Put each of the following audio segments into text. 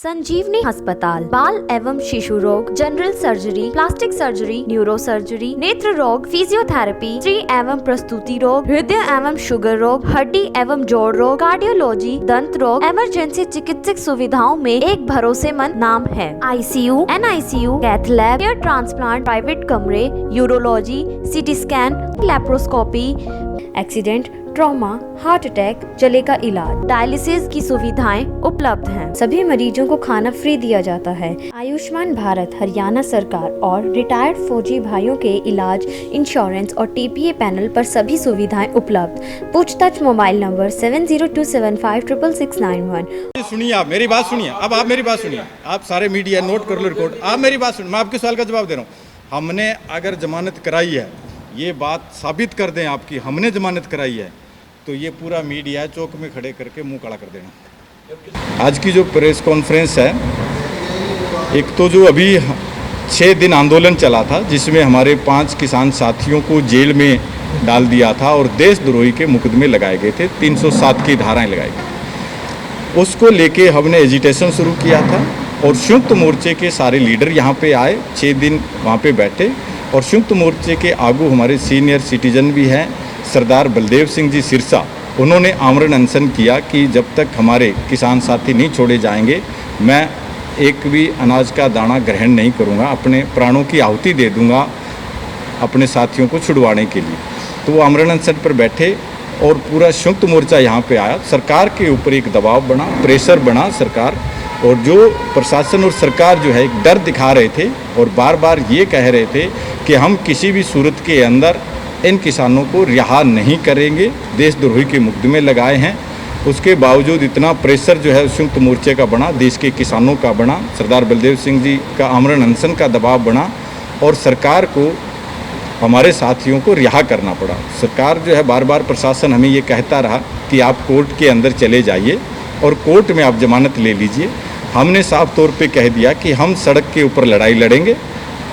संजीवनी अस्पताल बाल एवं शिशु रोग, general surgery, plastic surgery, neuro surgery, नेत्र रोग, फिजियोथेरेपी, स्त्री एवं प्रसूति रोग, हृदय एवं शुगर रोग, हड्डी एवं जोड़ रोग, कार्डियोलॉजी, दंत रोग, इमरजेंसी चिकित्सक सुविधाओं में एक भरोसेमंद नाम है। ICU, NICU, cath lab, hair transplant, private कमरे, urology, CT scan, laparoscopy, accident, trauma, heart attack, जले का इलाज, डायलिसिस की सुविधाएं उपलब्ध हैं। सभी मरीजों को खाना फ्री दिया जाता है। आयुष्मान भारत हरियाणा सरकार और रिटायर्ड फौजी भाइयों के इलाज, इंश्योरेंस और TPA पैनल पर सभी सुविधाएं उपलब्ध। पूछताछ मोबाइल नंबर 7027566691। सुनिए, आप मेरी बात सुनिए। अब आप मेरी बात सुनिए। आप सारे मीडिया नोट कर लो रिकॉर्ड। आप मेरी बात सुनिए, मैं आपके सवाल का जवाब दे रहा हूँ। हमने अगर जमानत कराई है, ये बात साबित कर दें आपकी, हमने जमानत कराई है, तो ये पूरा मीडिया चौक में खड़े करके मुंह काला कर देना। आज की जो प्रेस कॉन्फ्रेंस है, एक तो जो अभी 6 दिन आंदोलन चला था, जिसमें हमारे 5 किसान साथियों को जेल में डाल दिया था और देशद्रोही के मुकदमे लगाए गए थे, 307 की धाराएं लगाई गई। उसको लेके हमने एजिटेशन शुरू किया था और संयुक्त मोर्चे के सारे लीडर यहाँ पे आए, 6 दिन वहाँ पे बैठे और संयुक्त मोर्चे के आगू हमारे सीनियर सिटीजन भी हैं, सरदार बलदेव सिंह जी सिरसा, उन्होंने आमरण अनशन किया कि जब तक हमारे किसान साथी नहीं छोड़े जाएंगे, मैं एक भी अनाज का दाना ग्रहण नहीं करूंगा, अपने प्राणों की आहुति दे दूंगा अपने साथियों को छुड़वाने के लिए। तो वो आमरण अनशन पर बैठे और पूरा संयुक्त मोर्चा यहाँ पे आया। सरकार के ऊपर एक दबाव बना, प्रेशर बना सरकार, और जो प्रशासन और सरकार जो है एक डर दिखा रहे थे और बार बार ये कह रहे थे कि हम किसी भी सूरत के अंदर इन किसानों को रिहा नहीं करेंगे, देशद्रोही के मुकदमे लगाए हैं। उसके बावजूद इतना प्रेशर जो है संयुक्त मोर्चे का बना, देश के किसानों का बना, सरदार बलदेव सिंह जी का आमरण अनशन का दबाव बना और सरकार को, हमारे साथियों को रिहा करना पड़ा। सरकार जो है बार बार प्रशासन हमें ये कहता रहा कि आप कोर्ट के अंदर चले जाइए और कोर्ट में आप जमानत ले लीजिए। हमने साफ तौर पे कह दिया कि हम सड़क के ऊपर लड़ाई लड़ेंगे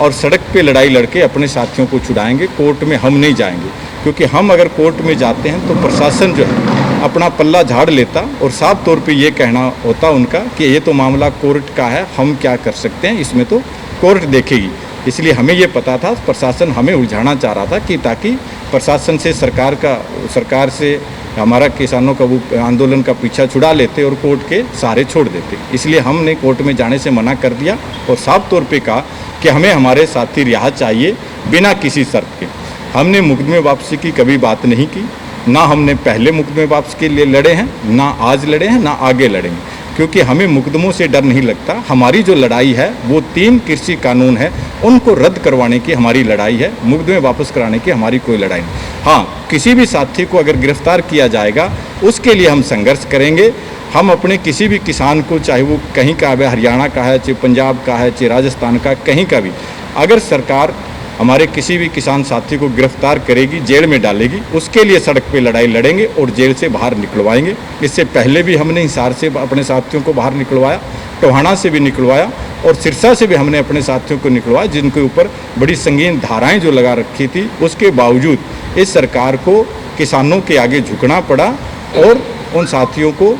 और सड़क पे लड़ाई लड़के अपने साथियों को छुड़ाएंगे, कोर्ट में हम नहीं जाएंगे, क्योंकि हम अगर कोर्ट में जाते हैं तो प्रशासन जो है अपना पल्ला झाड़ लेता और साफ तौर पे ये कहना होता उनका कि ये तो मामला कोर्ट का है, हम क्या कर सकते हैं, इसमें तो कोर्ट देखेगी। इसलिए हमें ये पता था, प्रशासन हमें उलझाना चाह रहा था कि ताकि प्रशासन से सरकार से हमारा किसानों का वो आंदोलन का पीछा छुड़ा लेते और कोर्ट के सहारे छोड़ देते। इसलिए हमने कोर्ट में जाने से मना कर दिया और साफ तौर पे कहा कि हमें हमारे साथी रिहा चाहिए बिना किसी शर्त के। हमने मुकदमे वापसी की कभी बात नहीं की, ना हमने पहले मुकदमे वापसी के लिए लड़े हैं, ना आज लड़े हैं, ना आगे लड़ेंगे, क्योंकि हमें मुकदमों से डर नहीं लगता। हमारी जो लड़ाई है वो 3 कृषि कानून है, उनको रद्द करवाने की हमारी लड़ाई है, मुकदमे वापस कराने की हमारी कोई लड़ाई नहीं। हाँ, किसी भी साथी को अगर गिरफ्तार किया जाएगा उसके लिए हम संघर्ष करेंगे। हम अपने किसी भी किसान को, चाहे वो कहीं का है, हरियाणा का है, चाहे पंजाब का है, चाहे राजस्थान का, कहीं का भी, अगर सरकार हमारे किसी भी किसान साथी को गिरफ्तार करेगी, जेल में डालेगी, उसके लिए सड़क पे लड़ाई लड़ेंगे और जेल से बाहर निकलवाएंगे। इससे पहले भी हमने हिसार से अपने साथियों को बाहर निकलवाया, टोहाना से भी निकलवाया और सिरसा से भी हमने अपने साथियों को निकलवाया, जिनके ऊपर बड़ी संगीन धाराएं जो लगा रखी थी। उसके बावजूद इस सरकार को किसानों के आगे झुकना पड़ा और उन साथियों को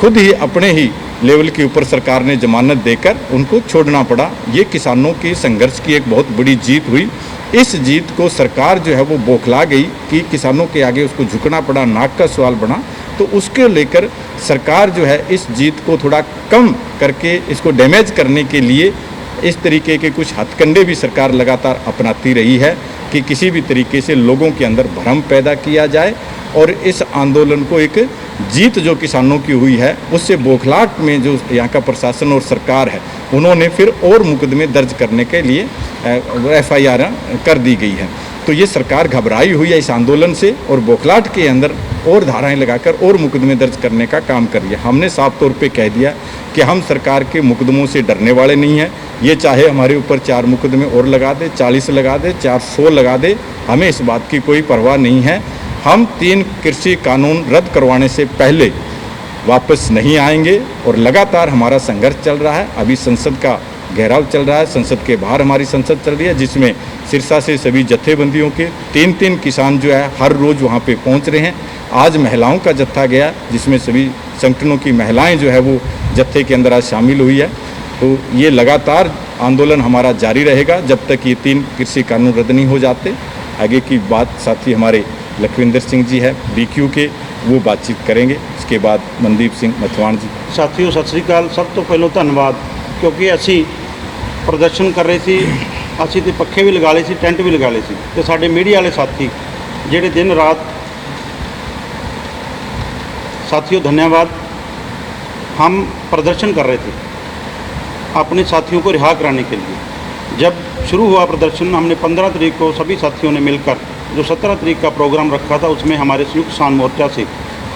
खुद ही अपने ही लेवल के ऊपर सरकार ने जमानत देकर उनको छोड़ना पड़ा। ये किसानों के संघर्ष की एक बहुत बड़ी जीत हुई। इस जीत को सरकार जो है वो बौखला गई कि किसानों के आगे उसको झुकना पड़ा, नाक का सवाल बना। तो उसके लेकर सरकार जो है इस जीत को थोड़ा कम करके इसको डैमेज करने के लिए इस तरीके के कुछ हथकंडे भी सरकार लगातार अपनाती रही है कि किसी भी तरीके से लोगों के अंदर भ्रम पैदा किया जाए और इस आंदोलन को एक जीत जो किसानों की हुई है उससे बौखलाहट में जो यहाँ का प्रशासन और सरकार है, उन्होंने फिर और मुकदमे दर्ज करने के लिए FIR कर दी गई है। तो ये सरकार घबराई हुई है इस आंदोलन से और बौखलाहट के अंदर और धाराएं लगाकर और मुकदमे दर्ज करने का काम कर रही है। हमने साफ तौर पे कह दिया कि हम सरकार के मुकदमों से डरने वाले नहीं हैं। ये चाहे हमारे ऊपर 4 मुकदमे और लगा दे, 40 लगा दे, 400 लगा दे, हमें इस बात की कोई परवाह नहीं है। हम 3 कृषि कानून रद्द करवाने से पहले वापस नहीं आएंगे और लगातार हमारा संघर्ष चल रहा है। अभी संसद का घेराव चल रहा है। संसद के बाहर हमारी संसद चल रही है, जिसमें सिरसा से सभी जत्थेबंदियों के 3-3 किसान जो है हर रोज़ वहाँ पे पहुँच रहे हैं। आज महिलाओं का जत्था गया, जिसमें सभी संगठनों की महिलाएं जो है वो जत्थे के अंदर आज शामिल हुई है। तो ये लगातार आंदोलन हमारा जारी रहेगा जब तक ये 3 कृषि कानून रद्द नहीं हो जाते। आगे की बात साथी हमारे लखविंदर सिंह जी है BQ के, वो बातचीत करेंगे। उसके बाद मनदीप सिंह मथवाण जी। ਸਾਥੀਓ ਸਤਿ ਸ੍ਰੀ ਅਕਾਲ। ਸਭ ਤੋਂ ਪਹਿਲਾਂ ਧੰਨਵਾਦ, ਕਿਉਂਕਿ ਅਸੀਂ ਪ੍ਰਦਰਸ਼ਨ ਕਰ ਰਹੇ ਸੀ, ਅਸੀਂ ਤੇ ਪੱਖੇ ਵੀ ਲਗਾ ਲਏ ਸੀ, ਟੈਂਟ ਵੀ ਲਗਾ ਲਏ ਸੀ, ਤੇ ਸਾਡੇ ਮੀਡੀਆ ਵਾਲੇ ਸਾਥੀ ਜਿਹੜੇ ਦਿਨ ਰਾਤ, साथियों धन्यवाद। हम प्रदर्शन कर रहे थे अपने साथियों को रिहा कराने के लिए। जब शुरू हुआ प्रदर्शन, हमने 15 तारीख को सभी साथियों ने मिलकर जो 17 तारीख का प्रोग्राम रखा था, उसमें हमारे संयुक्त किसान मोर्चा से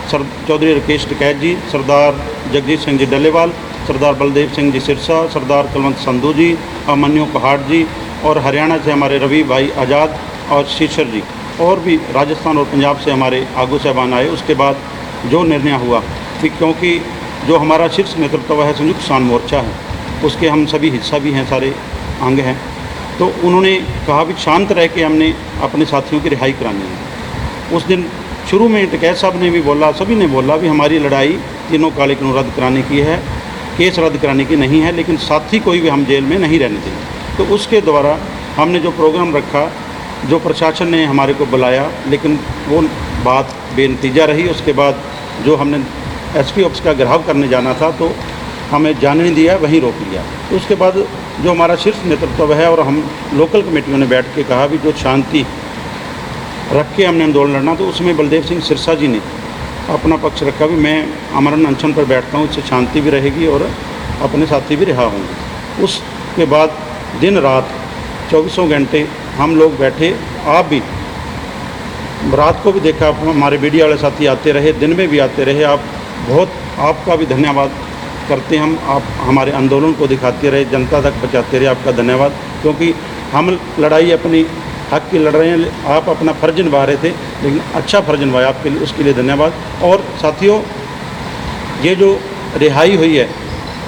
चौधरी राकेश टिकैत जी, सरदार जगजीत सिंह जी डल्लेवाल, सरदार बलदेव सिंह जी सिरसा, सरदार कुलवंत संधू जी, अमन्यु पहाड़ जी, और हरियाणा से हमारे रवि भाई आज़ाद और शीशर जी, और भी राजस्थान और पंजाब से हमारे आगू साहबान आए। उसके बाद जो निर्णय हुआ कि क्योंकि जो हमारा शीर्ष नेतृत्व है संयुक्त किसान मोर्चा है, उसके हम सभी हिस्सा भी हैं, सारे अंग हैं, तो उन्होंने कहा भी शांत रह के हमने अपने साथियों की रिहाई करानी है। उस दिन शुरू में टिकैत साहब ने भी बोला, सभी ने बोला भी हमारी लड़ाई तीनों काले कानून रद्द कराने की है, केस रद्द कराने की नहीं है, लेकिन साथी कोई भी हम जेल में नहीं रहने देंगे। तो उसके द्वारा हमने जो प्रोग्राम रखा, जो प्रशासन ने हमारे को बुलाया, लेकिन वो बात बेनतीजा रही। उसके बाद जो हमने SP ऑफिस का घेराव करने जाना था, तो हमें जाने नहीं दिया, वहीं रोक लिया। तो उसके बाद जो हमारा शीर्ष नेतृत्व है और हम लोकल कमेटियों ने बैठ के कहा भी जो शांति रख के हमने आंदोलन लड़ना, तो उसमें बलदेव सिंह सिरसा जी ने अपना पक्ष रखा भी मैं अमरन अनशन पर बैठता हूँ, इससे शांति भी रहेगी और अपने साथी भी रिहा होंगे। उसके बाद दिन रात 24 घंटे हम लोग बैठे। आप भी रात को भी देखा, हमारे मीडिया वाले साथी आते रहे, दिन में भी आते रहे। आप बहुत, आपका भी धन्यवाद करते हैं हम। आप हमारे आंदोलन को दिखाते रहे, जनता तक पहुँचाते रहे, आपका धन्यवाद। क्योंकि हम लड़ाई अपनी हक की लड़ रहे हैं, आप अपना फ़र्ज निभा रहे थे, लेकिन अच्छा फ़र्ज निभाया, आपके लिए उसके लिए धन्यवाद। और साथियों, ये जो रिहाई हुई है,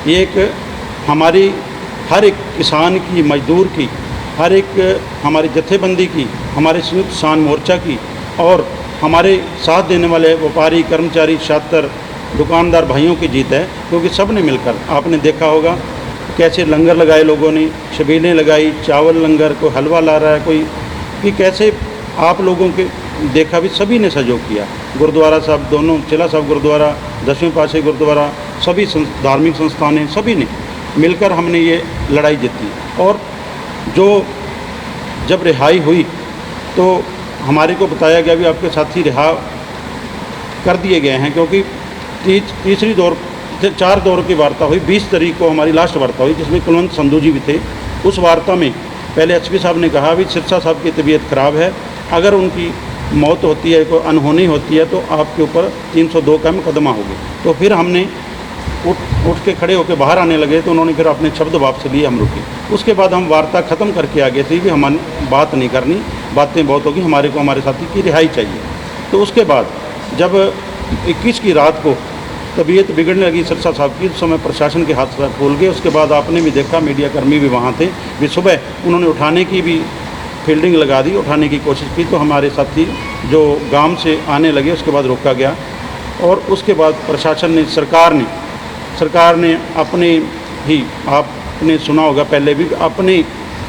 ये एक हमारी हर एक किसान की, मजदूर की, हर एक हमारी जत्थेबंदी की, हमारे संयुक्त किसान मोर्चा की, और हमारे साथ देने वाले व्यापारी, कर्मचारी, छात्र, दुकानदार भाइयों की जीत है। क्योंकि सब ने मिलकर, आपने देखा होगा कैसे लंगर लगाए लोगों ने, छबीलें लगाई, चावल लंगर, कोई हलवा ला रहा है, कोई कि कैसे आप लोगों के देखा भी सभी ने सहयोग किया। गुरुद्वारा साहब, दोनों चिला साहब गुरुद्वारा, 10वें पातशाही गुरुद्वारा, सभी धार्मिक संस्थानें, सभी ने मिलकर हमने ये लड़ाई जीती। और जो जब रिहाई हुई तो हमारे को बताया गया भी आपके साथी रिहा कर दिए गए हैं, क्योंकि तीसरी दौर से 4 दौर की वार्ता हुई। 20 तारीख को हमारी लास्ट वार्ता हुई, जिसमें कुलवंत संधू जी भी थे। उस वार्ता में पहले SP साहब ने कहा भी सिरसा साहब की तबीयत ख़राब है, अगर उनकी मौत होती है, कोई अनहोनी होती है, तो आपके ऊपर 302 का मुकदमा होगा। तो फिर हमने उठ के खड़े होकर बाहर आने लगे, तो उन्होंने फिर अपने शब्द वापस लिए, हम रुके। उसके बाद हम वार्ता ख़त्म करके आ गए थे कि हमारी बात नहीं करनी, बातें बहुत होगी, हमारे को हमारे साथी की रिहाई चाहिए। तो उसके बाद जब 21 की रात को तबीयत बिगड़ने लगी सिरसा साहब की, उस समय प्रशासन के हाथ से खोल गए। उसके बाद आपने भी देखा, मीडिया कर्मी भी वहाँ थे, भी सुबह उन्होंने उठाने की भी फील्डिंग लगा दी, उठाने की कोशिश की, तो हमारे साथी जो गांव से आने लगे, उसके बाद रोका गया। और उसके बाद प्रशासन ने, सरकार ने अपने ही, आपने सुना होगा पहले भी,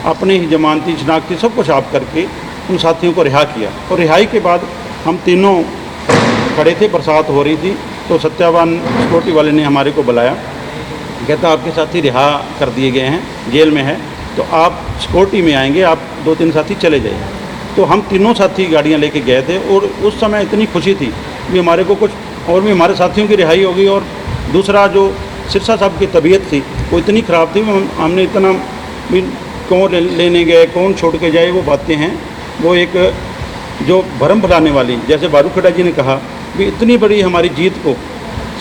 अपने ही जमानती, शनाख्ती सब कुछ आप करके उन साथियों को रिहा किया। और रिहाई के बाद हम तीनों खड़े थे, बरसात हो रही थी, तो सत्यावान सिक्योरिटी वाले ने हमारे को बुलाया, कहता आपके साथी रिहा कर दिए गए हैं, जेल में है, तो आप सिक्योरिटी में आएंगे, आप 2-3 साथी चले जाइए। तो हम तीनों साथी गाड़ियाँ लेके गए थे। और उस समय इतनी खुशी थी कि हमारे को कुछ और भी हमारे साथियों की रिहाई हो गई। और दूसरा जो सिरसा साहब की तबीयत थी वो इतनी ख़राब थी, हमने इतना भी कौन लेने गए, कौन छोड़ के जाए, वो बातें हैं। वो एक जो भरम फैलाने वाली, जैसे बारूखड़ा जी ने कहा कि इतनी बड़ी हमारी जीत को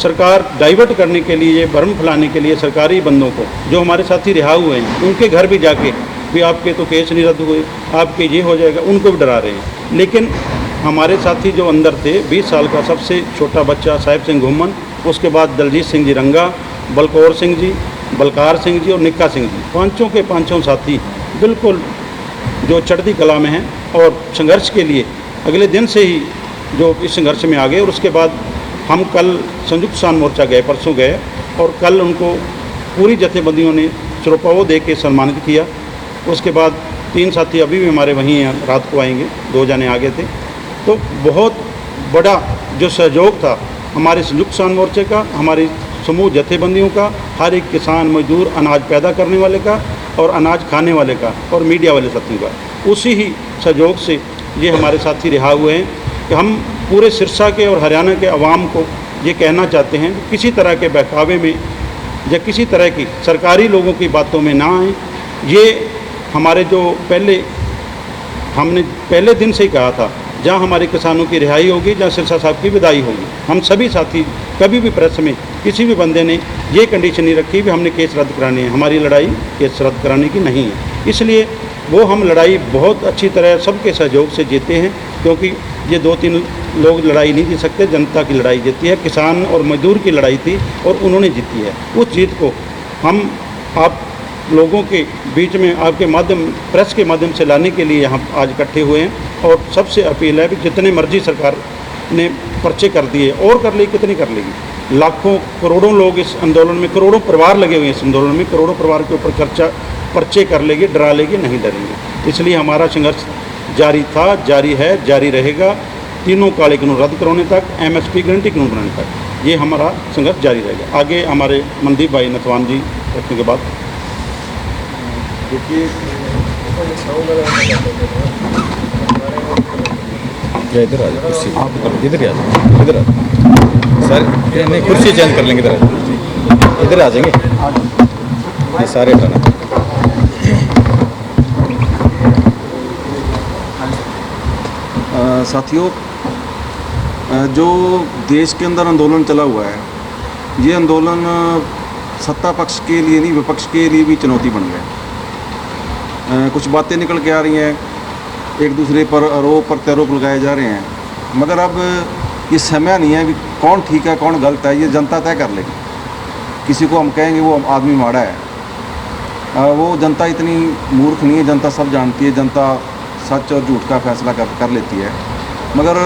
सरकार डाइवर्ट करने के लिए, भरम फैलाने के लिए सरकारी बंदों को, जो हमारे साथी रिहा हुए हैं, उनके घर भी जाके भी आपके तो केस नहीं रद्द हुए, आपके ये हो जाएगा, उनको भी डरा रहे हैं। लेकिन हमारे साथी जो अंदर थे, 20 साल का सबसे छोटा बच्चा साहिब सिंह घुम्मन, उसके बाद दलजीत सिंह जी रंगा, बलकौर सिंह जी, बलकार सिंह जी और निक्का सिंह जी, पांचों के पांचों साथी बिल्कुल जो चढ़ती कला में हैं और संघर्ष के लिए अगले दिन से ही जो इस संघर्ष में आ गए। और उसके बाद हम कल संयुक्त किसान मोर्चा गए, परसों गए, और कल उनको पूरी जथेबंदियों ने श्रोपाओ दे के सम्मानित किया। उसके बाद 3 साथी अभी भी हमारे वहीं हैं, रात को आएंगे, 2 जने आ गए थे। तो बहुत बड़ा जो सहयोग था हमारे संयुक्त किसान मोर्चे का, हमारी समूह जथेबंदियों का, हर एक किसान मजदूर अनाज पैदा करने वाले का और अनाज खाने वाले का और मीडिया वाले साथियों का, उसी ही सहयोग से ये हमारे साथी रिहा हुए हैं। कि हम पूरे सिरसा के और हरियाणा के अवाम को ये कहना चाहते हैं कि किसी तरह के बहकावे में या किसी तरह की सरकारी लोगों की बातों में ना आएँ। ये हमारे जो हमने पहले दिन से ही कहा था, जहाँ हमारे किसानों की रिहाई होगी, जहाँ सिरसा साहब की विदाई होगी, हम सभी साथी कभी भी प्रेस में किसी भी बंदे ने ये कंडीशन नहीं रखी कि हमने केस रद्द कराने हैं। हमारी लड़ाई केस रद्द कराने की नहीं है। इसलिए वो हम लड़ाई बहुत अच्छी तरह सबके सहयोग से जीते हैं, क्योंकि ये 2-3 लोग लड़ाई नहीं जीत सकते, जनता की लड़ाई जीती है। किसान और मजदूर की लड़ाई थी और उन्होंने जीती है। उस जीत को हम आप लोगों के बीच में आपके माध्यम, प्रेस के माध्यम से लाने के लिए यहाँ आज इकट्ठे हुए हैं। और सबसे अपील है कि जितने मर्जी सरकार ने पर्चे कर दिए और कर लेगी, कितनी कर लेगी। लाखों करोड़ों लोग इस आंदोलन में, करोड़ों परिवार लगे हुए हैं इस आंदोलन में, करोड़ों परिवार के ऊपर पर्चे कर लेगी, डरा लेगी, नहीं डरेंगे। इसलिए हमारा संघर्ष जारी था, जारी है, जारी रहेगा, तीनों काले कानून रद्द कराने तक, MSP गारंटी कानून बनाने तक ये हमारा संघर्ष जारी रहेगा। आगे हमारे मनदीप भाई नथवान जी रखने के बाद देखिए, इधर आ जाओ, कुर्सी इधर आ जाओ, इधर आ जाओ सर, नहीं कुर्सी चेंज कर लेंगे, इधर आ जाएंगे, ये सारे हटाना। साथियों, जो देश के अंदर आंदोलन चला हुआ है, ये आंदोलन सत्ता पक्ष के लिए नहीं, विपक्ष के लिए भी चुनौती बन गया। कुछ बातें निकल के आ रही हैं, एक दूसरे पर आरोप प्रत्यारोप लगाए जा रहे हैं, मगर अब ये समय नहीं है कि कौन ठीक है कौन गलत है, ये जनता तय कर लेगी। किसी को हम कहेंगे वो आदमी माड़ा है, वो जनता इतनी मूर्ख नहीं है, जनता सब जानती है, जनता सच और झूठ का फैसला कर लेती है। मगर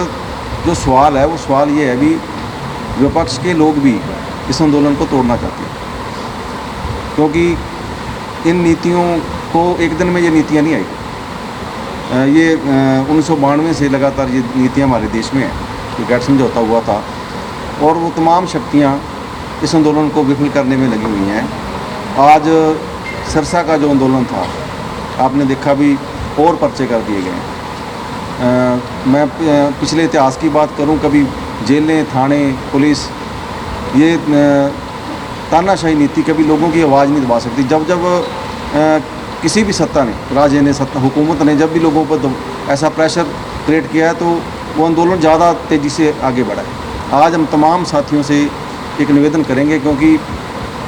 जो सवाल है वो सवाल ये है भी, विपक्ष के लोग भी इस आंदोलन को तोड़ना चाहते हैं, क्योंकि इन नीतियों को एक दिन में ये नीतियाँ नहीं आई। ये 1992 से लगातार ये नीतियाँ हमारे देश में है, गैर समझौता हुआ था, और वो तमाम शक्तियाँ इस आंदोलन को विफल करने में लगी हुई हैं। आज सिरसा का जो आंदोलन था, आपने देखा भी, और पर्चे कर दिए गए हैं। मैं पिछले इतिहास की बात करूं, कभी जेलें, थाने, पुलिस, ये तानाशाही नीति कभी लोगों की आवाज़ नहीं दबा सकती। जब किसी भी सत्ता ने, राजे ने, हुकूमत ने जब भी लोगों पर ऐसा प्रेशर क्रिएट किया है, तो वो आंदोलन ज़्यादा तेज़ी से आगे बढ़ा है। आज हम तमाम साथियों से एक निवेदन करेंगे, क्योंकि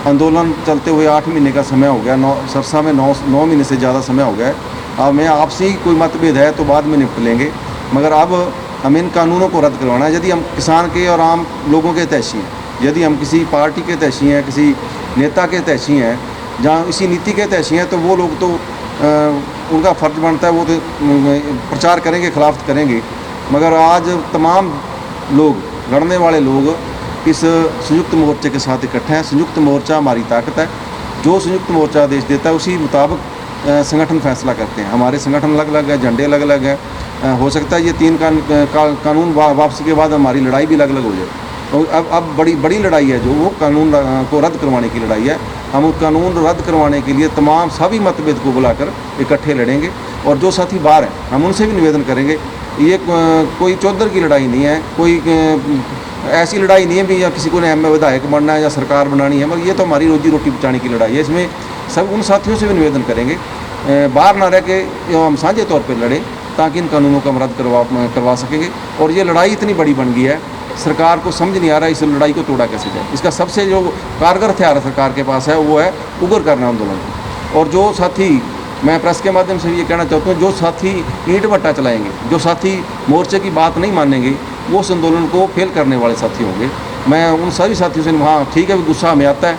आंदोलन चलते हुए 8 महीने का समय हो गया, सिरसा में 9 महीने से ज़्यादा समय हो गया है। अब मैं आपसे ही कोई मतभेद है तो बाद में निपट लेंगे, मगर अब हमें इन कानूनों को रद्द करवाना है। यदि हम किसान के और आम लोगों के तहशी हैं, यदि हम किसी पार्टी के तहशी हैं, किसी नेता के तहशी हैं, जहाँ इसी नीति के तहशी हैं, तो वो लोग तो उनका फ़र्ज बनता है, वो तो प्रचार करेंगे, खिलाफ करेंगे। मगर आज तमाम लोग, लड़ने वाले लोग इस संयुक्त मोर्चे के साथ इकट्ठे हैं। संयुक्त मोर्चा हमारी ताकत है, जो संयुक्त मोर्चा आदेश देता है उसी मुताबिक संगठन फैसला करते हैं। हमारे संगठन अलग अलग है, झंडे अलग अलग है। हो सकता है ये 3 कानून वापसी के बाद हमारी लड़ाई भी अलग अलग हो जाए। तो अब बड़ी लड़ाई है, जो वो कानून को रद्द करवाने की लड़ाई है। हम उस कानून रद्द करवाने के लिए तमाम सभी मतभेद को बुलाकर इकट्ठे लड़ेंगे, और जो साथी बाहर हैं हम उनसे भी निवेदन करेंगे। ये कोई चौधर की लड़ाई नहीं है, कोई ऐसी लड़ाई नहीं है भी या किसी को ने विधायक बनना है या सरकार बनानी है, मगर ये तो हमारी रोजी रोटी बचाने की लड़ाई है। इसमें सब उन साथियों से भी निवेदन करेंगे, बाहर ना रह के हम साझे तौर पर लड़ें, ताकि इन कानूनों को हम रद्द करवा सकेंगे। और ये लड़ाई इतनी बड़ी बन गई है, सरकार को समझ नहीं आ रहा है इस लड़ाई को तोड़ा कैसे जाए। इसका सबसे जो कारगर हथियार सरकार के पास है वो है उग्र करना आंदोलन। और जो साथी, मैं प्रेस के माध्यम से ये कहना चाहता हूँ, जो साथी ईंट भट्टा चलाएंगे, जो साथी मोर्चे की बात नहीं मानेंगे, वो उस आंदोलन को फेल करने वाले साथी होंगे। मैं उन सभी साथियों से, हाँ ठीक है, गुस्सा हमें आता है,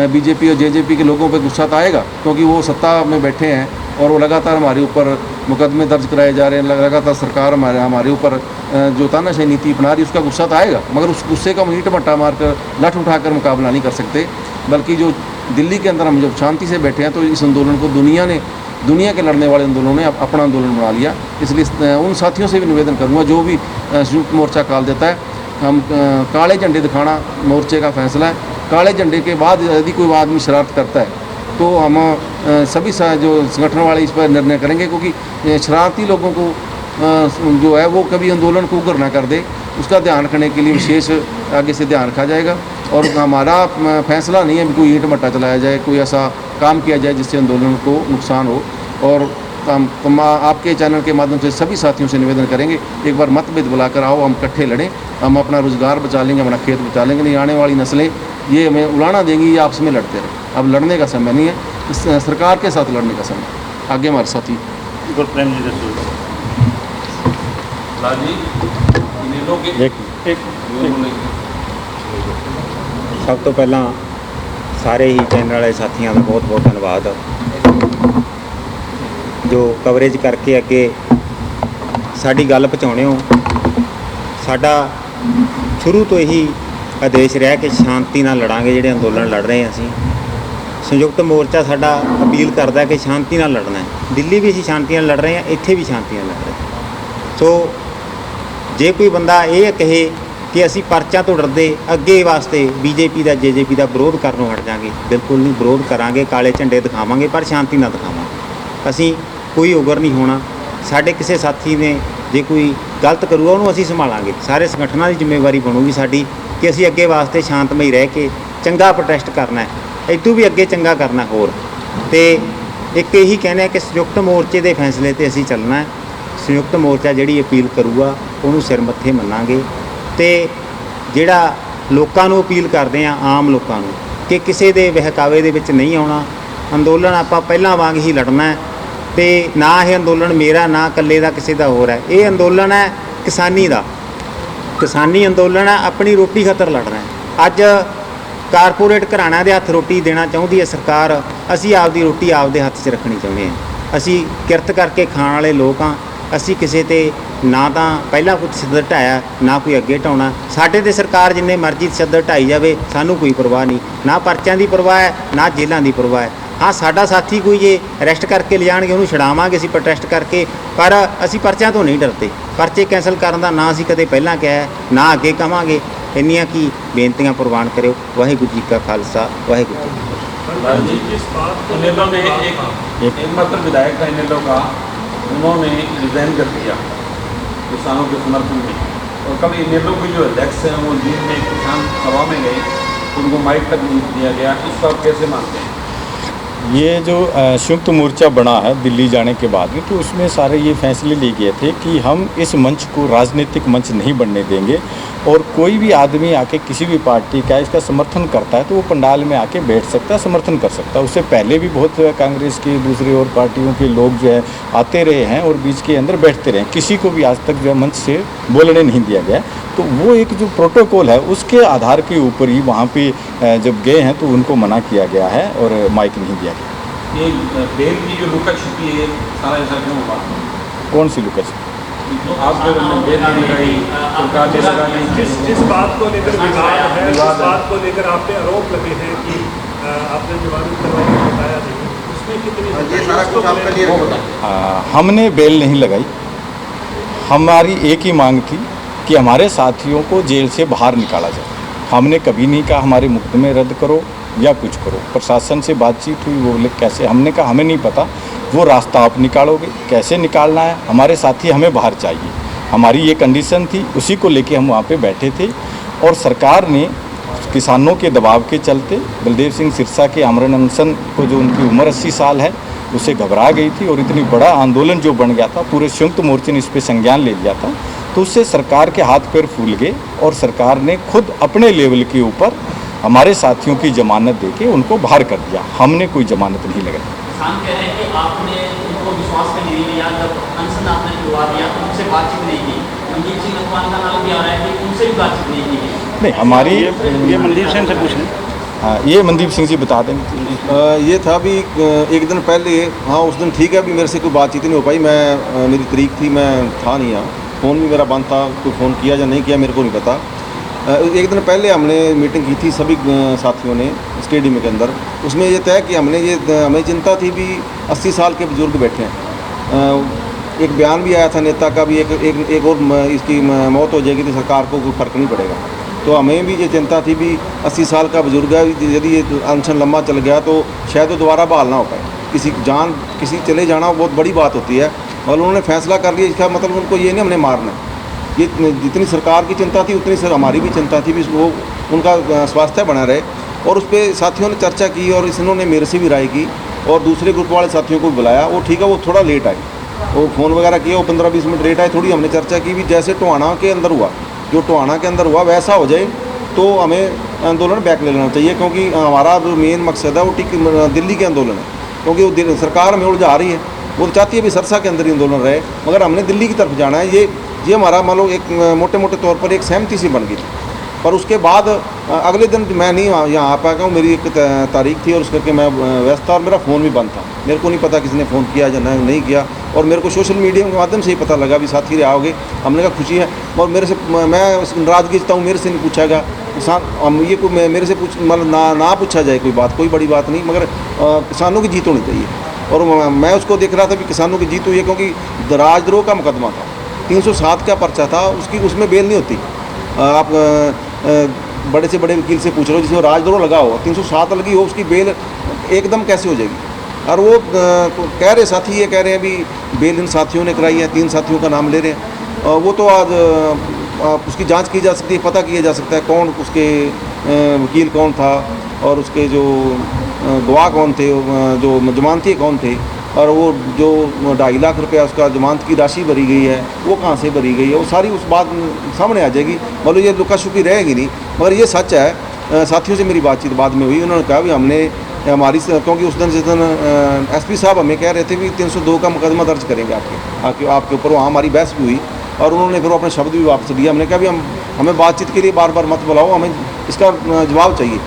बीजेपी और जेजेपी के लोगों पे गुस्सा तो आएगा, क्योंकि वो सत्ता में बैठे हैं और वो लगातार हमारे ऊपर मुकदमे दर्ज कराए जा रहे हैं, लगातार सरकार हमारे ऊपर जो तानाशाही नीति अपना रही है, उसका गुस्सा तो आएगा। मगर उस गुस्से का हम ईंट भट्टा मारकर लठ उठाकर मुकाबला नहीं कर सकते। बल्कि जो दिल्ली के अंदर हम जब शांति से बैठे हैं, तो इस आंदोलन को दुनिया के लड़ने वाले आंदोलनों ने अपना आंदोलन बना लिया। इसलिए उन साथियों से भी निवेदन करूँगा, जो भी संयुक्त मोर्चा कॉल देता है, हम काले झंडे दिखाना मोर्चे का फैसला है। काले झंडे के बाद यदि कोई आदमी शरारत करता है तो हम सभी जो संगठन वाले इस पर निर्णय करेंगे, क्योंकि शरारती लोगों को जो है वो कभी आंदोलन को उग्र ना कर दे, उसका ध्यान रखने के लिए विशेष आगे से ध्यान रखा जाएगा। और हमारा फैसला नहीं है कि कोई ईंट भट्टा चलाया जाए, कोई ऐसा काम किया जाए जिससे आंदोलन को नुकसान हो। और हम आपके चैनल के माध्यम से सभी साथियों से निवेदन करेंगे, एक बार मतभेद बुलाकर आओ, हम इकट्ठे लड़ें, हम अपना रोज़गार बचा लेंगे, अपना खेत बचा लेंगे। नहीं आने वाली नस्लें ये हमें उड़ाना देंगी, ये आपस में लड़ते रहे। अब लड़ने का समय नहीं है, सरकार के साथ लड़ने का समय। आगे हमारे साथी गुरप्रेम जी दसो। ਸਭ ਤੋਂ ਪਹਿਲਾਂ ਸਾਰੇ ਹੀ ਚੈਨਲ ਵਾਲੇ ਸਾਥੀਆਂ ਦਾ ਬਹੁਤ ਬਹੁਤ ਧੰਨਵਾਦ, ਜੋ ਕਵਰੇਜ ਕਰਕੇ ਅੱਗੇ ਸਾਡੀ ਗੱਲ ਪਹੁੰਚਾਉਣੇ ਹੋ। ਸਾਡਾ ਸ਼ੁਰੂ ਤੋਂ ਇਹੀ ਆਦੇਸ਼ ਰਿਹਾ ਕਿ ਸ਼ਾਂਤੀ ਨਾਲ ਲੜਾਂਗੇ। ਜਿਹੜੇ ਅੰਦੋਲਨ ਲੜ ਰਹੇ ਹਾਂ ਅਸੀਂ, ਸੰਯੁਕਤ ਮੋਰਚਾ ਸਾਡਾ ਅਪੀਲ ਕਰਦਾ ਕਿ ਸ਼ਾਂਤੀ ਨਾਲ ਲੜਨਾ ਹੈ। ਦਿੱਲੀ ਵੀ ਅਸੀਂ ਸ਼ਾਂਤੀ ਨਾਲ ਲੜ ਰਹੇ ਹਾਂ, ਇੱਥੇ ਵੀ ਸ਼ਾਂਤੀ ਨਾਲ ਲੜ ਰਹੇ ਹਾਂ। ਸੋ ਜੇ ਕੋਈ ਬੰਦਾ ਇਹ ਕਹੇ ਕਿ ਅਸੀਂ ਪਰਚਾ ਤੋਂ ਡਰਦੇ ਅੱਗੇ ਵਾਸਤੇ ਬੀਜੇਪੀ ਦਾ ਜੇਜੇਪੀ ਦਾ ਵਿਰੋਧ ਕਰਨੋਂ ਹਟ ਜਾਵਾਂਗੇ, ਬਿਲਕੁਲ ਨਹੀਂ। ਵਿਰੋਧ ਕਰਾਂਗੇ, ਕਾਲੇ ਝੰਡੇ ਦਿਖਾਵਾਂਗੇ, ਪਰ ਸ਼ਾਂਤੀ ਨਾਲ ਦਿਖਾਵਾਂਗੇ। ਅਸੀਂ ਕੋਈ ਉਗਰ ਨਹੀਂ ਹੋਣਾ। ਸਾਡੇ ਕਿਸੇ ਸਾਥੀ ਨੇ ਜੇ ਕੋਈ ਗਲਤ ਕਰੂਗਾ ਉਹਨੂੰ ਅਸੀਂ ਸੰਭਾਲਾਂਗੇ। ਸਾਰੇ ਸੰਗਠਨਾਂ ਦੀ ਜ਼ਿੰਮੇਵਾਰੀ ਬਣੂਗੀ ਸਾਡੀ ਕਿ ਅਸੀਂ ਅੱਗੇ ਵਾਸਤੇ ਸ਼ਾਂਤਮਈ ਰਹਿ ਕੇ ਚੰਗਾ ਪ੍ਰੋਟੈਸਟ ਕਰਨਾ ਹੈ, ਇਦੋਂ ਵੀ ਅੱਗੇ ਚੰਗਾ ਕਰਨਾ ਹੋਰ। ਅਤੇ ਇੱਕ ਇਹੀ ਕਹਿੰਦੇ ਹਾਂ ਕਿ ਸੰਯੁਕਤ ਮੋਰਚੇ ਦੇ ਫੈਸਲੇ 'ਤੇ ਅਸੀਂ ਚੱਲਣਾ ਹੈ। ਸੰਯੁਕਤ ਮੋਰਚਾ ਜਿਹੜੀ ਅਪੀਲ ਕਰੂਗਾ ਉਹਨੂੰ ਸਿਰ ਮੱਥੇ ਮੰਨਾਂਗੇ। ਅਤੇ ਜਿਹੜਾ ਲੋਕਾਂ ਨੂੰ ਅਪੀਲ ਕਰਦੇ ਹਾਂ, ਆਮ ਲੋਕਾਂ ਨੂੰ, ਕਿ ਕਿਸੇ ਦੇ ਬਹਿਕਾਵੇ ਦੇ ਵਿੱਚ ਨਹੀਂ ਆਉਣਾ। ਅੰਦੋਲਨ ਆਪਾਂ ਪਹਿਲਾਂ ਵਾਂਗ ਹੀ ਲੜਨਾ ਹੈ। ਅਤੇ ਨਾ ਇਹ ਅੰਦੋਲਨ ਮੇਰਾ, ਨਾ ਇਕੱਲੇ ਦਾ, ਕਿਸੇ ਦਾ ਹੋਰ ਹੈ। ਇਹ ਅੰਦੋਲਨ ਹੈ ਕਿਸਾਨੀ ਦਾ, ਕਿਸਾਨੀ ਅੰਦੋਲਨ ਹੈ। ਆਪਣੀ ਰੋਟੀ ਖਾਤਰ ਲੜਨਾ ਹੈ। ਅੱਜ ਕਾਰਪੋਰੇਟ ਘਰਾਣਿਆਂ ਦੇ ਹੱਥ ਰੋਟੀ ਦੇਣਾ ਚਾਹੁੰਦੀ ਹੈ ਸਰਕਾਰ, ਅਸੀਂ ਆਪਦੀ ਰੋਟੀ ਆਪਦੇ ਹੱਥ 'ਚ ਰੱਖਣੀ ਚਾਹੁੰਦੇ ਹਾਂ। ਅਸੀਂ ਕਿਰਤ ਕਰਕੇ ਖਾਣ ਵਾਲੇ ਲੋਕ ਹਾਂ। ਅਸੀਂ ਕਿਸੇ 'ਤੇ ਨਾ ਤਾਂ ਪਹਿਲਾਂ ਕੋਈ ਤਸ਼ੱਦਦ ਢਾਇਆ, ਨਾ ਕੋਈ ਅੱਗੇ ਢਾਉਣਾ। ਸਾਡੇ 'ਤੇ ਸਰਕਾਰ ਜਿੰਨੇ ਮਰਜ਼ੀ ਤਸ਼ੱਦਦ ਢਾਈ ਜਾਵੇ, ਸਾਨੂੰ ਕੋਈ ਪਰਵਾਹ ਨਹੀਂ। ਨਾ ਪਰਚਿਆਂ ਦੀ ਪਰਵਾਹ ਹੈ, ਨਾ ਜੇਲ੍ਹਾਂ ਦੀ ਪਰਵਾਹ ਹੈ। ਹਾਂ, ਸਾਡਾ ਸਾਥੀ ਕੋਈ ਜੇ ਅਰੈਸਟ ਕਰਕੇ ਲਿਜਾਣਗੇ ਉਹਨੂੰ ਛਡਾਵਾਂਗੇ ਅਸੀਂ ਪ੍ਰੋਟੈਸਟ ਕਰਕੇ, ਪਰ ਅਸੀਂ ਪਰਚਿਆਂ ਤੋਂ ਨਹੀਂ ਡਰਦੇ। ਪਰਚੇ ਕੈਂਸਲ ਕਰਨ ਦਾ ਨਾ ਅਸੀਂ ਕਦੇ ਪਹਿਲਾਂ ਕਿਹਾ ਹੈ, ਨਾ ਅੱਗੇ ਕਹਾਂਗੇ। ਇੰਨੀਆਂ ਕੀ ਬੇਨਤੀਆਂ ਪ੍ਰਵਾਨ ਕਰਿਓ। ਵਾਹਿਗੁਰੂ ਜੀ ਕਾ ਖਾਲਸਾ, ਵਾਹਿਗੁਰੂ ਜੀ ਕੀ फतेह। इनेलो ने एक मात्र विधायक था इनेलो का, उन्होंने रिजाइन कर दिया किसानों के समर्थन में। और कल इनेलो के जो अध्यक्ष हैं वो दिन में किसान सभा में गए, उनको माइक तक नहीं दिया गया। इसको आप कैसे मानते हैं? ये जो संयुक्त मोर्चा बना है दिल्ली जाने के बाद में, तो उसमें सारे ये फैसले लिए गए थे कि हम इस मंच को राजनीतिक मंच नहीं बनने देंगे। और कोई भी आदमी आके किसी भी पार्टी का इसका समर्थन करता है तो वो पंडाल में आके बैठ सकता है, समर्थन कर सकता है। उससे पहले भी बहुत कांग्रेस के दूसरे और पार्टियों के लोग जो है आते रहे हैं और बीच के अंदर बैठते रहे। किसी को भी आज तक जो है मंच से बोलने नहीं दिया गया। तो वो एक जो प्रोटोकॉल है उसके आधार के ऊपर ही वहाँ पे जब गए हैं तो उनको मना किया गया है और माइक नहीं दिया गया। ये बेल की जो लुका छिपी है, सारा ऐसा क्यों हुआ? कौन सी लुका छिपी? आप जो बेल नहीं लगाई, सरकार ने लगाई, जिस बात को लेकर विवाद है, जिस बात को लेकर आपने आरोप लगे हैं कि आपने जमानत करवाई बताया नहीं, उसमें कितनी ये सारा कुछ आपका लिए होता? हमने बेल नहीं लगाई। हमारी एक ही मांग थी कि हमारे साथियों को जेल से बाहर निकाला जाए। हमने कभी नहीं कहा हमारे मुकदमे रद्द करो या कुछ करो। प्रशासन से बातचीत हुई, वो बोले कैसे, हमने कहा हमें नहीं पता, वो रास्ता आप निकालोगे, कैसे निकालना है, हमारे साथी हमें बाहर चाहिए। हमारी ये कंडीशन थी, उसी को लेके हम वहाँ पे बैठे थे। और सरकार ने किसानों के दबाव के चलते बलदेव सिंह सिरसा के आमरण अनशन को, जो उनकी उम्र 80 साल है, उसे घबरा गई थी और इतनी बड़ा आंदोलन जो बन गया था, पूरे संयुक्त मोर्चे ने इस पर संज्ञान ले लिया था। तो उससे सरकार के हाथ पैर फूल गए और सरकार ने खुद अपने लेवल के ऊपर हमारे साथियों की जमानत देके उनको बाहर कर दिया। हमने कोई जमानत नहीं लगाई। किसान कह रहे हैं कि आपने उनको विश्वास में नहीं लिया, जब अनशन आपने करवा दिया तो उनसे बातचीत नहीं की। मनदीप सिंह का नाम भी आ रहा है कि उनसे भी बातचीत नहीं की। नहीं, हमारी ये मनदीप सिंह से पूछ लें। हाँ, ये मनदीप सिंह जी बता देंगे। ये था भी एक दिन पहले, हाँ उस दिन ठीक है, अभी मेरे से कोई बातचीत नहीं हो पाई, मैं मेरी तारीख थी, मैं था नहीं यहाँ, फ़ोन भी मेरा बंद था, कोई फ़ोन किया या नहीं किया मेरे को नहीं पता। एक दिन पहले हमने मीटिंग की थी सभी साथियों ने स्टेडियम के अंदर, उसमें ये तय कि हमें चिंता थी भी 80 साल के बुज़ुर्ग बैठे हैं। एक बयान भी आया था नेता का भी, एक और इसकी मौत हो जाएगी तो सरकार को कोई फ़र्क नहीं पड़ेगा। तो हमें भी ये चिंता थी भी 80 साल का बुजुर्ग है, यदि ये अनशन लंबा चल गया तो शायद वो दोबारा बहाल ना हो पाए। किसी चले जाना बहुत बड़ी बात होती है, और उन्होंने फैसला कर लिया, इसका मतलब उनको ये नहीं हमने मारना। ये जितनी सरकार की चिंता थी उतनी हमारी भी चिंता थी भी वो उनका स्वास्थ्य बना रहे। और उस पर साथियों ने चर्चा की, और इन्होंने मेरे से भी राय की, और दूसरे ग्रुप वाले साथियों को बुलाया। वो ठीक है, वो थोड़ा लेट आए, वो फ़ोन वगैरह किया, वो 15-20 मिनट लेट आए। थोड़ी हमने चर्चा की भी जैसे टोहाना के अंदर हुआ, जो टोहाना के अंदर हुआ वैसा हो जाए तो हमें आंदोलन बैक ले लेना चाहिए, क्योंकि हमारा जो मेन मकसद है वो ठीक दिल्ली के आंदोलन है, क्योंकि वो सरकार में उलझा रही है, वो चाहती है भी सरसा के अंदर ही आंदोलन रहे, मगर हमने दिल्ली की तरफ जाना है। ये हमारा मान लो एक मोटे मोटे तौर पर एक सहमति सी बन गई थी। पर उसके बाद अगले दिन मैं नहीं यहाँ आ पाया हूँ, मेरी एक तारीख थी और उस करके मैं व्यस्त था, और मेरा फ़ोन भी बंद था, मेरे को नहीं पता किसने फ़ोन किया या नहीं किया। और मेरे को सोशल मीडिया के माध्यम से ही पता लगा भी साथी रहा होगे। हमने कहा खुशी है, और मेरे से मैं नाराज़गी जताऊँ, मेरे से नहीं पूछा गया किसान, हम ये कोई मेरे से मतलब ना पूछा जाए कोई बात, कोई बड़ी बात नहीं, मगर किसानों की जीत होनी चाहिए। और मैं उसको देख रहा था कि किसानों की जीत हुई है, क्योंकि राजद्रोह का मुकदमा था, 307 का पर्चा था, उसमें बेल नहीं होती। आप बड़े से बड़े वकील से पूछ रहे हो, जिसमें राजद्रोह लगा हो, 307 लगी हो, उसकी बेल एकदम कैसे हो जाएगी। और वो कह रहे साथी ये कह रहे हैं भी बेल इन साथियों ने कराई है, 3 साथियों का नाम ले रहे हैं। वो तो आज उसकी जांच की जा सकती है, पता किया जा सकता है कौन उसके वकील कौन था, और उसके जो गवाह कौन थे, जो जमानती कौन थे, और वो जो 2.5 लाख रुपया उसका जमानत की राशि भरी गई है वो कहाँ से भरी गई है, वो सारी उस बात सामने आ जाएगी। मतलब ये लुका छुपी रहेगी नहीं, मगर ये सच है। साथियों से मेरी बातचीत बाद में हुई, उन्होंने कहा भी हमने हमारी, क्योंकि उस दिन जिस दिन एसपी साहब हमें कह रहे थे भी 302 का मुकदमा दर्ज करेंगे आपके ऊपर, वहाँ हमारी बहस भी हुई, और उन्होंने फिर अपने शब्द भी वापस लिया। हमने कहा भी हमें बातचीत के लिए बार बार मत बुलाओ, हमें इसका जवाब चाहिए।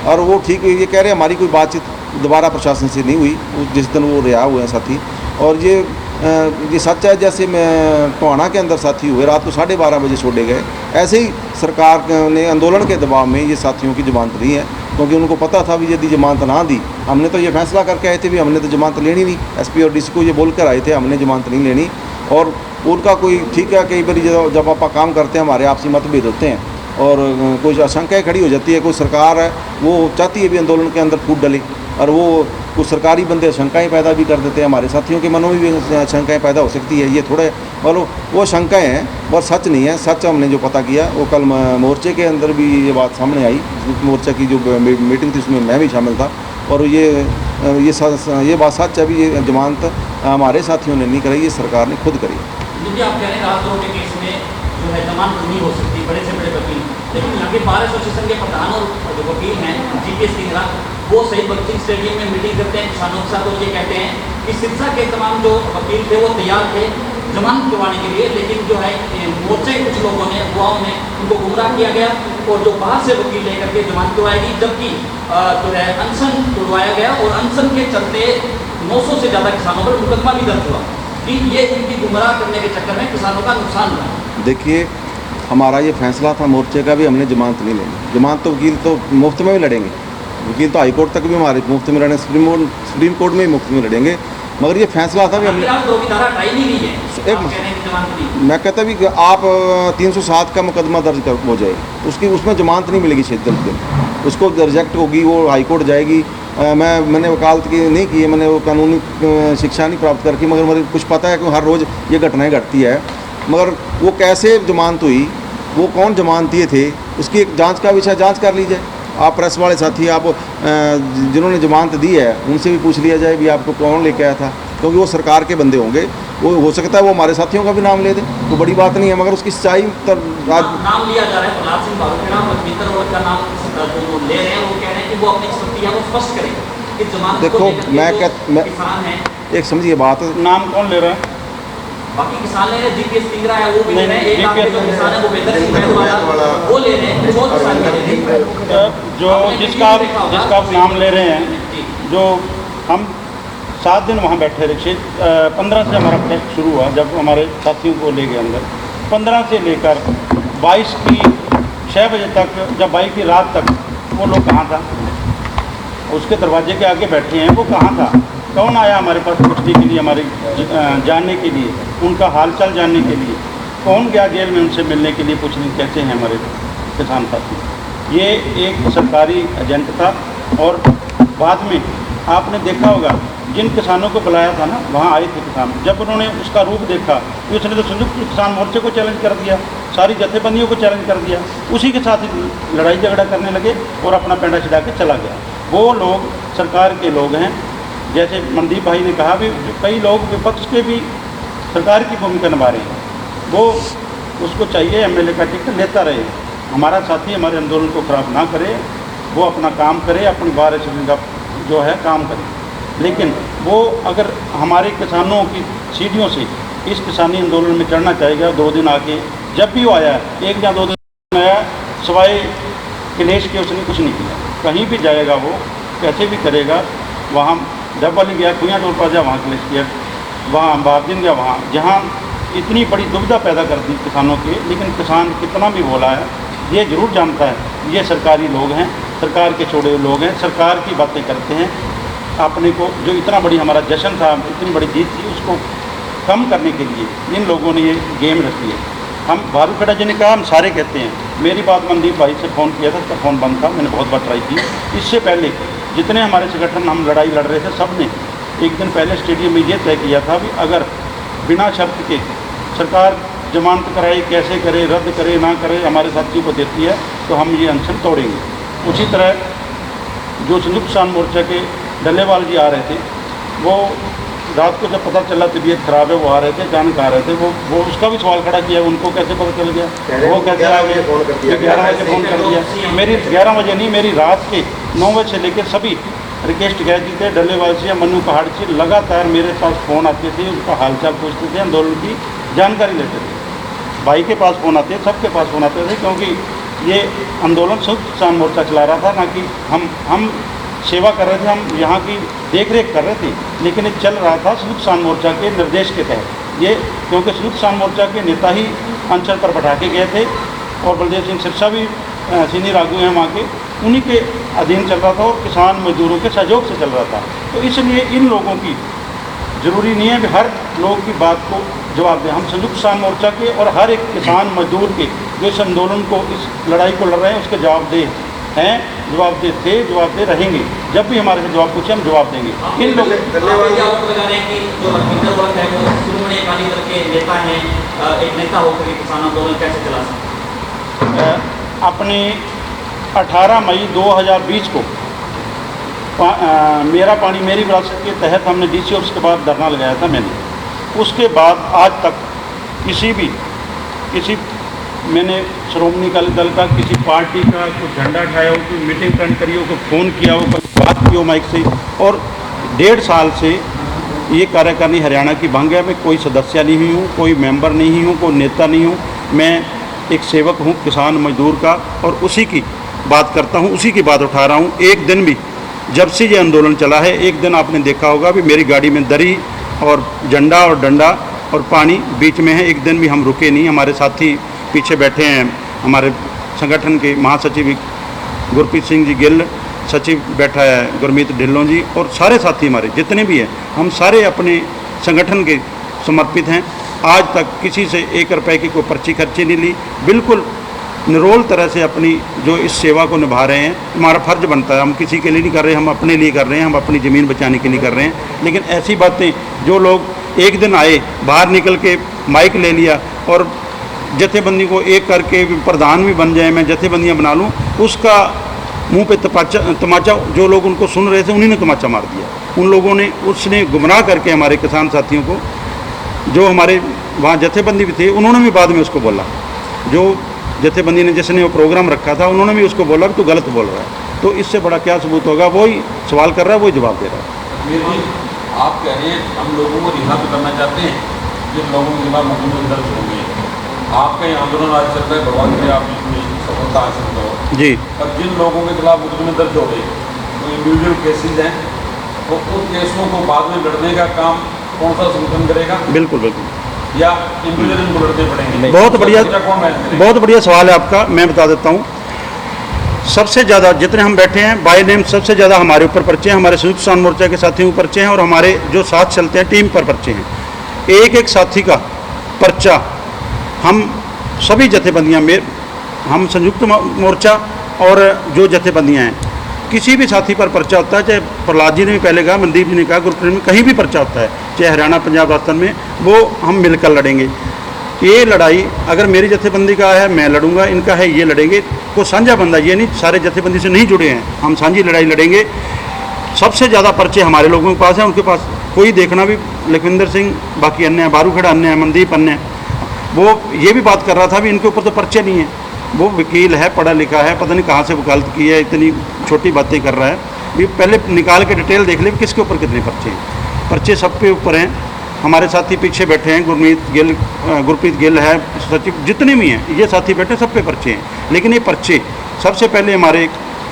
और वो ठीक ये कह रहे हैं हमारी कोई बातचीत दोबारा प्रशासन से नहीं हुई जिस दिन वो रिहा हुए हैं साथी। और ये सच है, जैसे मैं टोहाना के अंदर साथी हुए रात को 12:30 बजे छोड़े गए, ऐसे ही सरकार ने आंदोलन के दबाव में ये साथियों की जमानत ली है, क्योंकि उनको पता था भी यदि जमानत ना दी, हमने तो ये फैसला करके आए थे भी हमने तो जमानत लेनी नहीं, एसपी और डीसी को ये बोल कर आए थे हमने जमानत नहीं लेनी। और उनका कोई ठीक है, कई बार जब आप काम करते हैं हमारे आपसी मतभेद होते हैं, और कुछ आशंकाएँ खड़ी हो जाती है, कोई सरकार है वो चाहती है भी आंदोलन के अंदर फूट डले, और वो कुछ सरकारी बंदे आशंकाएँ पैदा भी कर देते हैं, हमारे साथियों के मनों में भी आशंकाएँ पैदा हो सकती है। ये थोड़े मतलब वो आशंकाएँ हैं और सच नहीं है। सच हमने जो पता किया वो कल मोर्चे के अंदर भी ये बात सामने आई, मोर्चा की जो मीटिंग थी उसमें मैं भी शामिल था, और ये बात सच है भी ये जमानत हमारे साथियों ने नहीं कराई, ये सरकार ने खुद करी। जी आप कह रहे हैं राजद्रोह के केस में जो है जमानत नहीं हो सकती, बड़े से बड़े वकील, लेकिन यहाँ के बार एसोसिएशन के प्रधान और जो वकील हैं जीपीएस सिंह, वो शहीद भगत सिंह स्टेडियम में मीटिंग करते हैं किसानों के साथ, और ये कहते हैं कि सिरसा के तमाम जो वकील थे वो तैयार थे जमानत करवाने के लिए, लेकिन जो है मोर्चे के कुछ लोगों ने युवाओं ने उनको गुमराह किया गया, और जो बाहर से वकील लेकर के जमानत करवाएगी, जबकि जो है अनशन करवाया गया, और अनशन के चलते 900 से ज़्यादा किसानों पर मुकदमा भी दर्ज हुआ कि ये इनकी गुमराह करने के चक्कर में किसानों का नुकसान हुआ। देखिए हमारा ये फैसला था मोर्चे का भी, हमने जमानत नहीं लेनी। जमानत तो वकील तो मुफ्त में भी लड़ेंगे, वकील तो हाई कोर्ट तक भी हमारे मुफ्त में लड़ेंगे, सुप्रीम कोर्ट में भी मुफ्त में लड़ेंगे, मगर ये फैसला था भी हमने मैं कहता भी आप 307 का मुकदमा दर्ज हो जाए, उसमें जमानत नहीं मिलेगी 6 दिन, उसको रिजेक्ट होगी, वो हाई कोर्ट जाएगी। मैंने वकालत की नहीं की है, मैंने वो कानूनी शिक्षा नहीं प्राप्त करके, मगर मुझे कुछ पता है कि हर रोज़ ये घटनाएं घटती है। मगर वो कैसे जमानत हुई, वो कौन जमानती थे, उसकी एक जांच का विषय जांच कर लीजिए। आप प्रेस वाले साथी, आप जिन्होंने जमानत दी है उनसे भी पूछ लिया जाए भी आपको कौन लेके आया था, क्योंकि वो सरकार के बंदे होंगे, वो हो सकता है वो हमारे साथियों का भी नाम ले दें, तो बड़ी बात नहीं है, मगर उसकी सच्चाई नाम लिया जा रहा है। प्रहलाद सिंह बारोट का नाम ले रहे हैं, वो कह रहे हैं कि वो अपनी स्थिति को स्पष्ट करें। देखो मैं एक समझिए बात, नाम कौन ले रहा है? बाकी किसान ले रहे हैं, जीपीएस स्टिंगरा है वो भी ले रहे हैं, एक आपके जो GPS किसान है वो बेहतर सिंह वाला वो ले रहे हैं, बहुत किसान ले रहे हैं। जो जिसका आप नाम ले रहे हैं, जो हम 7 दिन वहाँ बैठे रहे, 15 से हमारा टेस्ट शुरू हुआ जब हमारे साथियों को ले गए अंदर, 15 से लेकर 22 की 6 बजे तक, जब 22 की रात तक वो लोग कहाँ था, उसके दरवाजे के आगे बैठे हैं, वो कहाँ था, कौन आया हमारे पास पूछने के लिए, हमारे जानने के लिए, उनका हालचाल जानने के लिए, कौन गया जेल में उनसे मिलने के लिए पूछने कैसे हैं हमारे किसान साथी। ये एक सरकारी एजेंट था। और बाद में आपने देखा होगा जिन किसानों को बुलाया था ना, वहाँ आए थे किसान, जब उन्होंने उसका रूप देखा कि उसने तो संयुक्त किसान मोर्चे को चैलेंज कर दिया, सारी जथेबंदियों को चैलेंज कर दिया, उसी के साथ ही लड़ाई झगड़ा करने लगे और अपना पेंडा छिड़ा के चला गया। वो लोग सरकार के लोग हैं, जैसे मनदीप भाई ने कहा भी, कई लोग विपक्ष के भी सरकार की भूमिका निभा रहे हैं, वो उसको चाहिए एमएलए का टिकट लेता रहे, हमारा साथी हमारे आंदोलन को खराब ना करे, वो अपना काम करे, अपनी बार का जो है काम करे। लेकिन वो अगर हमारे किसानों की सीढ़ियों से इस किसानी आंदोलन में चढ़ना चाहेगा, 2 दिन आके जब भी वो आया, 1 या 2 दिन आया, सिवाय क्लेश के उसने कुछ नहीं किया। कहीं भी जाएगा वो कैसे भी करेगा, वहाँ जब वाली गया, कुइयाँ टोल पर जा वहाँ क्लेश किया, वहाँ बारदिन गया, वहाँ जहाँ इतनी बड़ी दुविधा पैदा कर दी किसानों की। लेकिन किसान कितना भी बोला है, ये ज़रूर जानता है ये सरकारी लोग हैं, सरकार के छोड़े हुए लोग हैं, सरकार की बातें करते हैं। अपने को जो इतना बड़ी हमारा जश्न था, इतनी बड़ी जीत थी, उसको कम करने के लिए इन लोगों ने ये गेम रखी है। हम भारू खड़ा जी ने कहा, हम सारे कहते हैं, मेरी बात मनदीप भाई से फ़ोन किया था, उसका फ़ोन बंद था, मैंने बहुत बार ट्राई की। इससे पहले जितने हमारे संगठन हम लड़ाई लड़ रहे थे, सब ने एक दिन पहले स्टेडियम में ये तय किया था भी अगर बिना शर्त के सरकार जमानत कराए, कैसे करे, रद्द करे ना करे, हमारे साथियों को देती है तो हम ये अनशन तोड़ेंगे। उसी तरह जो संयुक्त किसान मोर्चा के डल्लेवाल जी आ रहे थे, वो रात को जब पता चला तबीयत खराब है, वो आ रहे थे, अचानक आ रहे थे, वो उसका भी सवाल खड़ा किया, उनको कैसे पता चल गया, वो कैसे आ गए, 11 बजे फ़ोन कर दिया। मेरी 11 बजे नहीं, मेरी रात के 9 बजे से लेकर सभी रिक्वेस्ट गए जी थे, डल्लेवाल से, मन्नू पहाड़ से, लगातार मेरे पास फ़ोन आते थे, उनका हालचाल पूछते थे, आंदोलन की जानकारी लेते थे। भाई के पास फ़ोन आते, सबके पास फ़ोन आते थे, क्योंकि ये आंदोलन संयुक्त किसान मोर्चा चला रहा था, ना कि हम सेवा कर रहे थे, हम यहाँ की देख रेख कर रहे थे। लेकिन ये चल रहा था संयुक्त किसान मोर्चा के निर्देश के तहत, ये क्योंकि संयुक्त किसान मोर्चा के नेता ही अनशन पर बैठा के गए थे, और बलदेव सिंह सिरसा भी सीनियर आगू हैं वहाँ के, उन्हीं के अधीन चल रहा था और किसान मजदूरों के सहयोग से चल रहा था। तो इसलिए इन लोगों की ज़रूरी नहीं है कि हर लोग की बात को जवाब दें। हम संयुक्त किसान मोर्चा के और हर एक किसान मजदूर के जो इस आंदोलन को, इस लड़ाई को लड़ रहे हैं, उसके जवाबदेह हैं, जवाबदेह थे, जवाबदेह रहेंगे। जब भी हमारे से जवाब पूछे हम जवाब देंगे। इन लोग लगा रहे हैं कि जो रविंदर वर्ग है वो शिरोमणि अकाली दल के नेता हैं, एक नेता होकर किसान आंदोलन कैसे चला सकते? अपने 18 मई 2020 को मेरा पानी मेरी विरासत के तहत हमने डीसी ऑफिस के बाद धरना लगाया था मैंने। उसके बाद आज तक किसी मैंने श्रोमणी अकाली दल का, किसी पार्टी का कोई झंडा उठाया हो, कोई मीटिंग अटेंड करी हो, कोई फ़ोन किया हो, कोई बात की हो माइक से, और 1.5 साल से ये कार्यकारिणी हरियाणा की भंग है। मैं कोई सदस्य नहीं हुई हूँ, कोई मेंबर नहीं हूँ, कोई नेता नहीं हूँ, मैं एक सेवक हूँ किसान मजदूर का, और उसी की बात करता हूँ, उसी की बात उठा रहा हूँ। एक दिन भी जब से ये आंदोलन चला है, एक दिन आपने देखा होगा भी मेरी गाड़ी में दरी और झंडा और डंडा और पानी बीच में है, एक दिन भी हम रुके नहीं। हमारे साथी पीछे बैठे हैं, हमारे संगठन के महासचिव गुरप्रीत सिंह जी गिल, सचिव बैठा है गुरमीत ढिल्लों जी, और सारे साथी हमारे जितने भी हैं, हम सारे अपने संगठन के समर्पित हैं। आज तक किसी से 1 रुपये की कोई पर्ची खर्ची नहीं ली, बिल्कुल निरोल तरह से अपनी जो इस सेवा को निभा रहे हैं। हमारा फ़र्ज बनता है, हम किसी के लिए नहीं कर रहे हैं, हम अपने लिए कर रहे हैं, हम अपनी ज़मीन बचाने के लिए कर रहे हैं। लेकिन ऐसी बातें जो लोग एक दिन आए, बाहर निकल के माइक ले लिया और जथेबंदी को एक करके प्रधान भी बन जाए, मैं जथेबंदियाँ बना लूँ, उसका मुंह पे तमाचा जो लोग उनको सुन रहे थे उन्हीं ने तमाचा मार दिया। उन लोगों ने, उसने गुमराह करके हमारे किसान साथियों को, जो हमारे वहाँ जथेबंदी भी थे, उन्होंने भी बाद में उसको बोला, जो जथेबंदी ने जिसने वो प्रोग्राम रखा था उन्होंने भी उसको बोला कि तू गलत बोल रहा है। तो इससे बड़ा क्या सबूत होगा? वही सवाल कर रहा है, वही जवाब दे रहा है। आप कह रहे हैं हम लोगों को रिहा तो करना चाहते हैं, जिन लोगों के खिलाफ मुकदमे दर्ज होंगे, आपका ये आंदोलन आज चल रहा है, भगवान करे आप इसमें सफलता हासिल करो जी। और जिन लोगों के खिलाफ मुकदमे दर्ज हो गए, वो इंडिविजुअल केसेज हैं, तो उन केसों को बाद में लड़ने का काम कौन सा संगठन करेगा? बिल्कुल बिल्कुल, या इंडिविजुअल इनको लड़ने पड़ेंगे? बहुत बढ़िया, कौन मैनेज करेगा? बहुत बढ़िया सवाल है आपका। मैं बता देता हूँ, सबसे ज़्यादा जितने हम बैठे हैं बाय नेम सबसे ज़्यादा हमारे ऊपर पर्चे हैं, हमारे संयुक्त किसान मोर्चा के साथियों पर पर्चे हैं और हमारे जो साथ चलते हैं टीम पर पर्चे हैं। एक एक साथी का पर्चा हम सभी जथेबंदियां में, हम संयुक्त मोर्चा और जो जथेबंदियां हैं, किसी भी साथी पर पर्चा होता है, चाहे प्रहलाद जी ने भी पहले कहा, मनदीप जी ने कहा, गुरप्रीत में कहीं भी पर्चा होता है, चाहे हरियाणा पंजाब राजस्थान में, वो हम मिलकर लड़ेंगे। ये लड़ाई अगर मेरी जथेबंदी का है मैं लड़ूंगा, इनका है ये लड़ेंगे, को साझा बंदा, ये नहीं सारे जथेबंदी से नहीं जुड़े हैं, हम साझी लड़ाई लड़ेंगे। सबसे ज़्यादा पर्चे हमारे लोगों के पास हैं, उनके पास कोई देखना भी, लखविंदर सिंह बाकी अन्य है, बारूखेड़ा अन्य है, मनदीप अन्य है। वो ये भी बात कर रहा था भी इनके ऊपर तो पर्चे नहीं है, वो वकील है, पढ़ा लिखा है, पता नहीं कहाँ से वकालत की है, इतनी छोटी बातें कर रहा है। ये पहले निकाल के डिटेल देख ले किसके ऊपर कितने पर्चे हैं। पर्चे सब पे ऊपर हैं। हमारे साथी पीछे बैठे हैं, गुरप्रीत गिल है, सचिव जितने भी हैं, ये साथी बैठे सब पे पर्चे हैं। लेकिन ये पर्चे सबसे पहले हमारे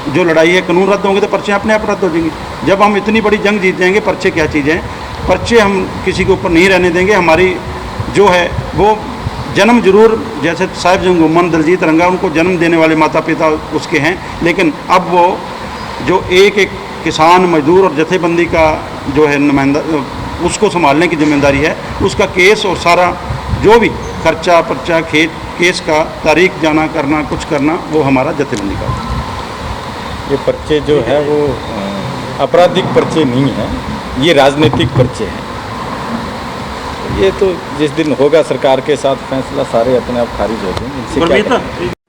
जो लड़ाई है, कानून रद्द होंगे तो पर्चे अपने आप रद्द हो जाएंगे। जब हम इतनी बड़ी जंग जीत जाएंगे, पर्चे क्या चीज़ हैं, पर्चे हम किसी के ऊपर नहीं रहने देंगे। हमारी जो है वो जन्म जरूर, जैसे साहिब जंगुमन दलजीत रंगा, उनको जन्म देने वाले माता पिता उसके हैं, लेकिन अब वो जो एक एक किसान मजदूर और जथेबंदी का जो है नुमाइंदा, उसको संभालने की जिम्मेदारी है, उसका केस और सारा जो भी खर्चा पर्चा खेत केस का तारीख जाना करना कुछ करना, वो हमारा जथेबंदी का। ये पर्चे जो है वो आपराधिक पर्चे नहीं हैं, ये राजनीतिक पर्चे हैं। ये तो जिस दिन होगा सरकार के साथ फैसला, सारे अपने आप खारिज हो जाएंगे। इनसे क्या